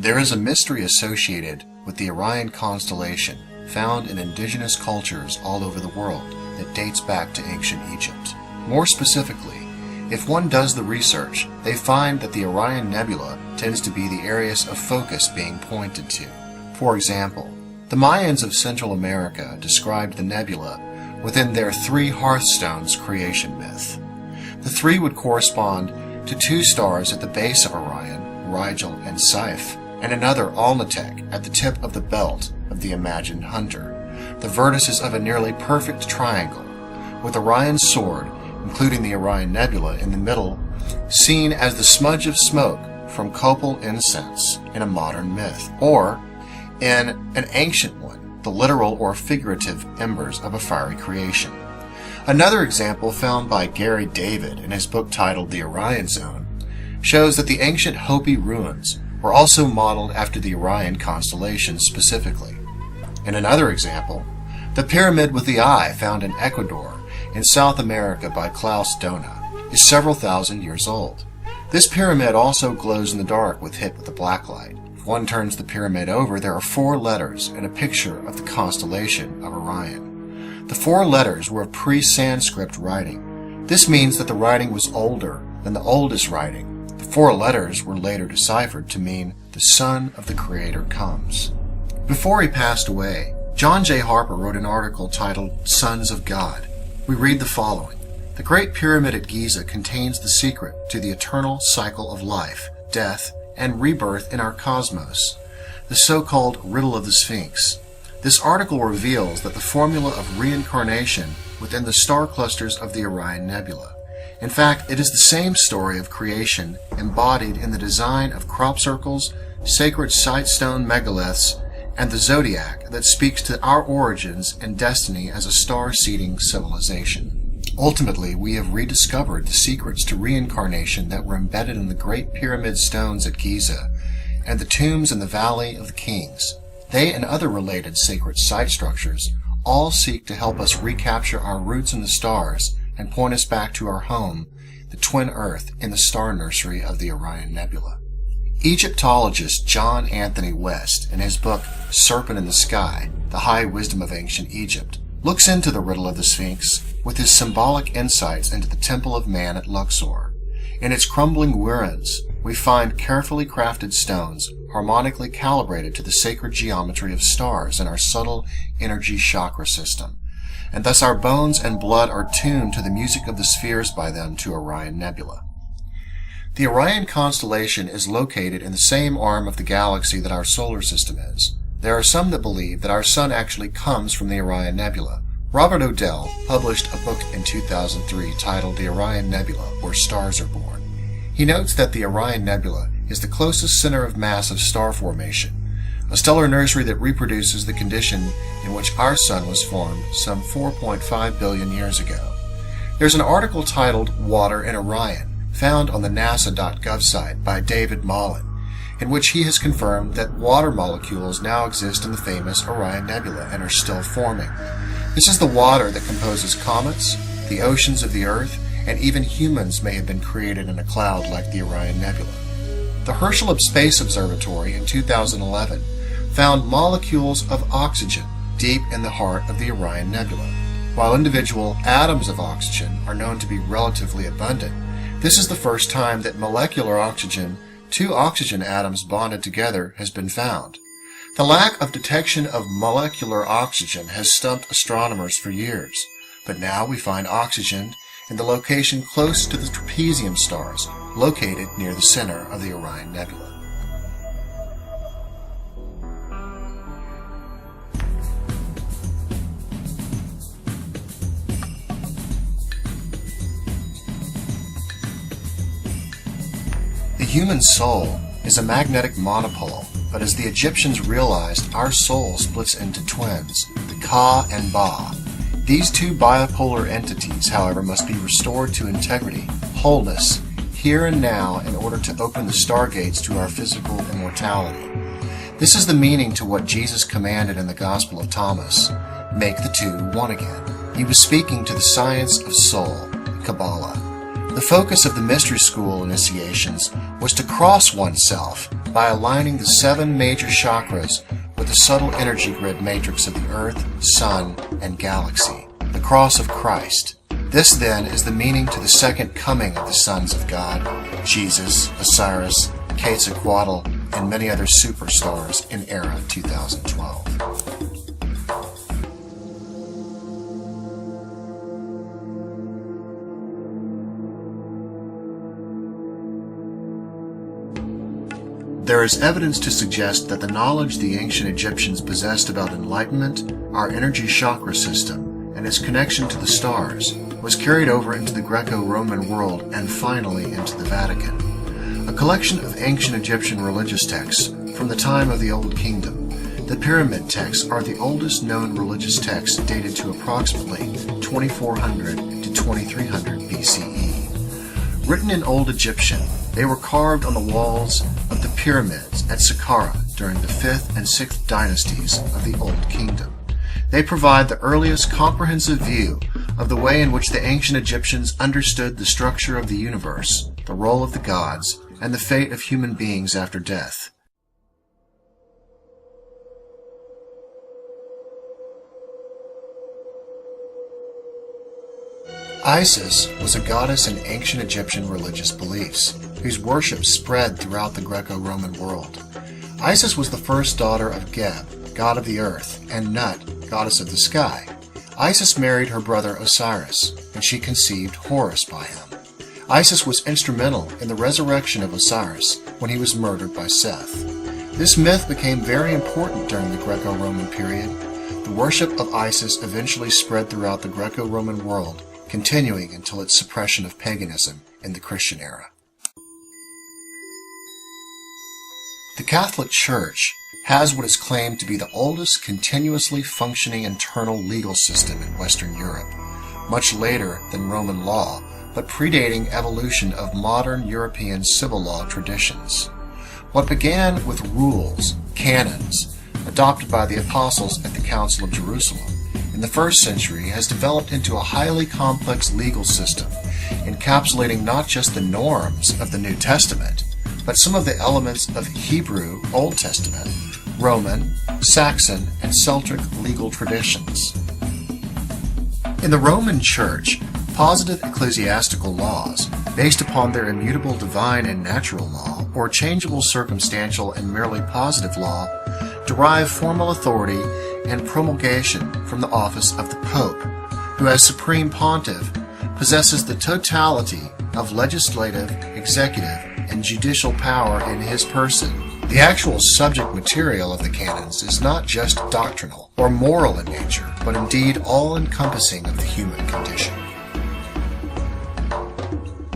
There is a mystery associated with the Orion constellation found in indigenous cultures all over the world that dates back to ancient Egypt. More specifically, if one does the research, they find that the Orion Nebula tends to be the areas of focus being pointed to. For example, the Mayans of Central America described the nebula within their three hearthstones creation myth. The three would correspond to two stars at the base of Orion, Rigel and Saiph, and another Alnitek at the tip of the belt of the imagined hunter, the vertices of a nearly perfect triangle, with Orion's sword, including the Orion Nebula in the middle, seen as the smudge of smoke from copal incense in a modern myth, or in an ancient one, the literal or figurative embers of a fiery creation. Another example found by Gary David in his book titled The Orion Zone shows that the ancient Hopi ruins were also modeled after the Orion constellation specifically. In another example, the pyramid with the eye found in Ecuador in South America by Klaus Dona is several thousand years old. This pyramid also glows in the dark with hit with a blacklight. If one turns the pyramid over, there are 4 letters and a picture of the constellation of Orion. The 4 letters were of pre-Sanskrit writing. This means that the writing was older than the oldest writing. The 4 letters were later deciphered to mean the Son of the Creator comes. Before he passed away, John J. Harper wrote an article titled Sons of God. We read the following: "The Great Pyramid at Giza contains the secret to the eternal cycle of life, death, and rebirth in our cosmos, the so-called riddle of the Sphinx. This article reveals that the formula of reincarnation within the star clusters of the Orion Nebula. In fact, it is the same story of creation embodied in the design of crop circles, sacred sightstone megaliths, and the zodiac that speaks to our origins and destiny as a star-seeding civilization. Ultimately, we have rediscovered the secrets to reincarnation that were embedded in the Great Pyramid stones at Giza and the tombs in the Valley of the Kings. They and other related sacred site structures all seek to help us recapture our roots in the stars and point us back to our home, the twin Earth, in the star nursery of the Orion Nebula." Egyptologist John Anthony West, in his book Serpent in the Sky, The High Wisdom of Ancient Egypt, looks into the riddle of the Sphinx with his symbolic insights into the Temple of Man at Luxor. In its crumbling ruins, we find carefully crafted stones harmonically calibrated to the sacred geometry of stars in our subtle energy chakra system, and thus our bones and blood are tuned to the music of the spheres by them to Orion Nebula. The Orion constellation is located in the same arm of the galaxy that our solar system is. There are some that believe that our sun actually comes from the Orion Nebula. Robert Odell published a book in 2003 titled The Orion Nebula, Where Stars Are Born. He notes that the Orion Nebula is the closest center of mass of star formation, a stellar nursery that reproduces the condition in which our sun was formed some 4.5 billion years ago. There's an article titled Water in Orion, found on the NASA.gov site by David Mullen, in which he has confirmed that water molecules now exist in the famous Orion Nebula and are still forming. This is the water that composes comets, the oceans of the Earth, and even humans may have been created in a cloud like the Orion Nebula. The Herschel Space Observatory in 2011 found molecules of oxygen deep in the heart of the Orion Nebula. While individual atoms of oxygen are known to be relatively abundant, this is the first time that molecular oxygen, 2 oxygen atoms bonded together, has been found. The lack of detection of molecular oxygen has stumped astronomers for years, but now we find oxygen in the location close to the trapezium stars, located near the center of the Orion Nebula. The human soul is a magnetic monopole, but as the Egyptians realized, our soul splits into twins, the Ka and Ba. These 2 bipolar entities, however, must be restored to integrity, wholeness, here and now in order to open the stargates to our physical immortality. This is the meaning to what Jesus commanded in the Gospel of Thomas: make the 2 one again. He was speaking to the science of soul, Kabbalah. The focus of the mystery school initiations was to cross oneself by aligning the 7 major chakras with the subtle energy grid matrix of the Earth, Sun, and Galaxy, the cross of Christ. This then is the meaning to the second coming of the sons of God, Jesus, Osiris, Quetzalcoatl, and many other superstars in Era 2012. There is evidence to suggest that the knowledge the ancient Egyptians possessed about enlightenment, our energy chakra system, and its connection to the stars was carried over into the Greco-Roman world and finally into the Vatican. A collection of ancient Egyptian religious texts from the time of the Old Kingdom. The pyramid texts are the oldest known religious texts dated to approximately 2400 to 2300 BCE. Written in Old Egyptian, they were carved on the walls of the pyramids at Saqqara during the 5th and 6th dynasties of the Old Kingdom. They provide the earliest comprehensive view of the way in which the ancient Egyptians understood the structure of the universe, the role of the gods, and the fate of human beings after death. Isis was a goddess in ancient Egyptian religious beliefs, whose worship spread throughout the Greco-Roman world. Isis was the first daughter of Geb, god of the earth, and Nut, goddess of the sky. Isis married her brother Osiris, and she conceived Horus by him. Isis was instrumental in the resurrection of Osiris when he was murdered by Seth. This myth became very important during the Greco-Roman period. The worship of Isis eventually spread throughout the Greco-Roman world, continuing until its suppression of paganism in the Christian era. The Catholic Church has what is claimed to be the oldest continuously functioning internal legal system in Western Europe, much later than Roman law, but predating evolution of modern European civil law traditions. What began with rules, canons, adopted by the apostles at the Council of Jerusalem in the 1st century has developed into a highly complex legal system, encapsulating not just the norms of the New Testament, but some of the elements of Hebrew Old Testament, Roman, Saxon, and Celtic legal traditions. In the Roman Church, positive ecclesiastical laws, based upon their immutable divine and natural law, or changeable circumstantial and merely positive law, derive formal authority and promulgation from the office of the Pope, who as Supreme Pontiff possesses the totality of legislative, executive, and judicial power in his person. The actual subject material of the canons is not just doctrinal or moral in nature, but indeed all-encompassing of the human condition.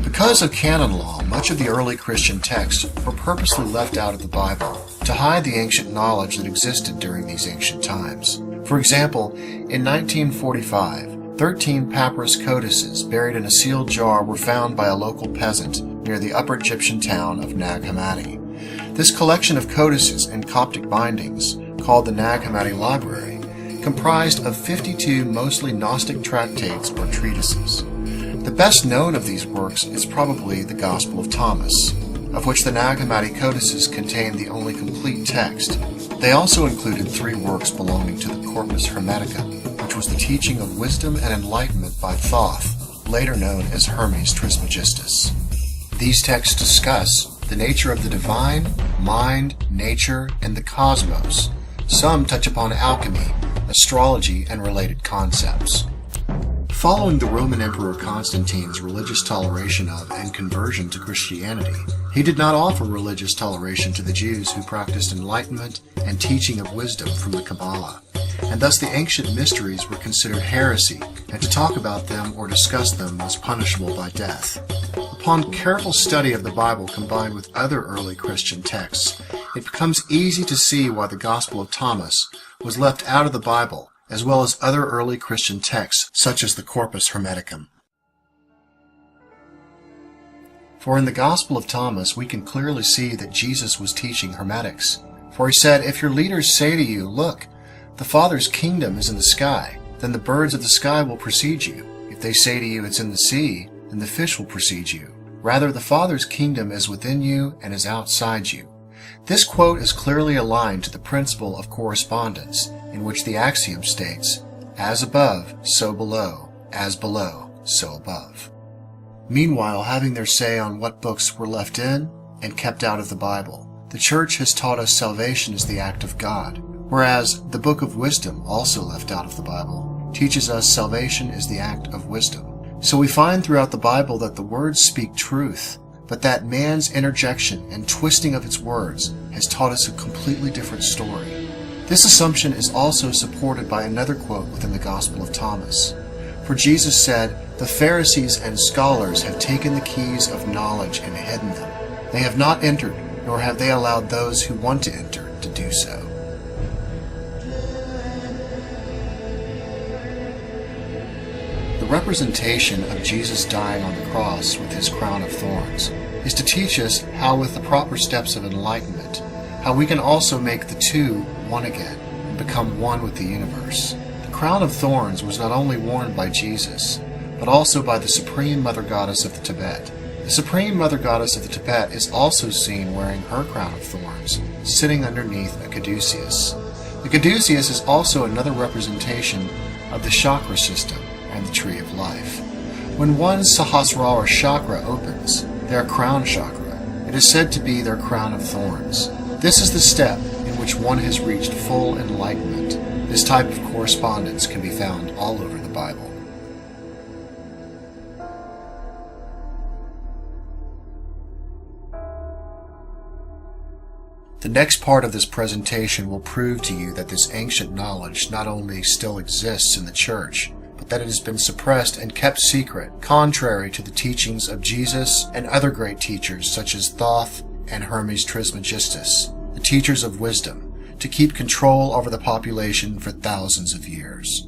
Because of canon law, much of the early Christian texts were purposely left out of the Bible to hide the ancient knowledge that existed during these ancient times. For example, in 1945, 13 papyrus codices buried in a sealed jar were found by a local peasant near the Upper Egyptian town of Nag Hammadi. This collection of codices and Coptic bindings, called the Nag Hammadi Library, comprised of 52 mostly Gnostic tractates or treatises. The best known of these works is probably the Gospel of Thomas, of which the Nag Hammadi codices contain the only complete text. They also included 3 works belonging to the Corpus Hermeticum, which was the teaching of wisdom and enlightenment by Thoth, later known as Hermes Trismegistus. These texts discuss the nature of the divine, mind, nature, and the cosmos. Some touch upon alchemy, astrology, and related concepts. Following the Roman Emperor Constantine's religious toleration of and conversion to Christianity, he did not offer religious toleration to the Jews who practiced enlightenment and teaching of wisdom from the Kabbalah, and thus the ancient mysteries were considered heresy, and to talk about them or discuss them was punishable by death. Upon careful study of the Bible combined with other early Christian texts, it becomes easy to see why the Gospel of Thomas was left out of the Bible, as well as other early Christian texts, such as the Corpus Hermeticum. For in the Gospel of Thomas, we can clearly see that Jesus was teaching hermetics. For he said, "If your leaders say to you, 'Look, the Father's kingdom is in the sky,' then the birds of the sky will precede you. If they say to you, 'It's in the sea,' then and the fish will precede you. Rather, the Father's kingdom is within you and is outside you. This quote is clearly aligned to the principle of correspondence, in which the axiom states, as above, so below, as below, so above. Meanwhile, having their say on what books were left in and kept out of the Bible, the Church has taught us salvation is the act of God, whereas the Book of Wisdom, also left out of the Bible, teaches us salvation is the act of wisdom. So we find throughout the Bible that the words speak truth, but that man's interjection and twisting of its words has taught us a completely different story. This assumption is also supported by another quote within the Gospel of Thomas. For Jesus said, "The Pharisees and scholars have taken the keys of knowledge and hidden them. They have not entered, nor have they allowed those who want to enter to do so." The representation of Jesus dying on the cross with his crown of thorns is to teach us how, with the proper steps of enlightenment, how we can also make the two one again and become one with the universe. The crown of thorns was not only worn by Jesus, but also by the Supreme Mother Goddess of the Tibet. The Supreme Mother Goddess of the Tibet is also seen wearing her crown of thorns, sitting underneath a caduceus. The caduceus is also another representation of the chakra system and the tree of life. When one's Sahasrara chakra opens, their crown chakra, it is said to be their crown of thorns. This is the step in which one has reached full enlightenment. This type of correspondence can be found all over the Bible. The next part of this presentation will prove to you that this ancient knowledge not only still exists in the Church, but that it has been suppressed and kept secret, contrary to the teachings of Jesus and other great teachers such as Thoth and Hermes Trismegistus, the teachers of wisdom, to keep control over the population for thousands of years.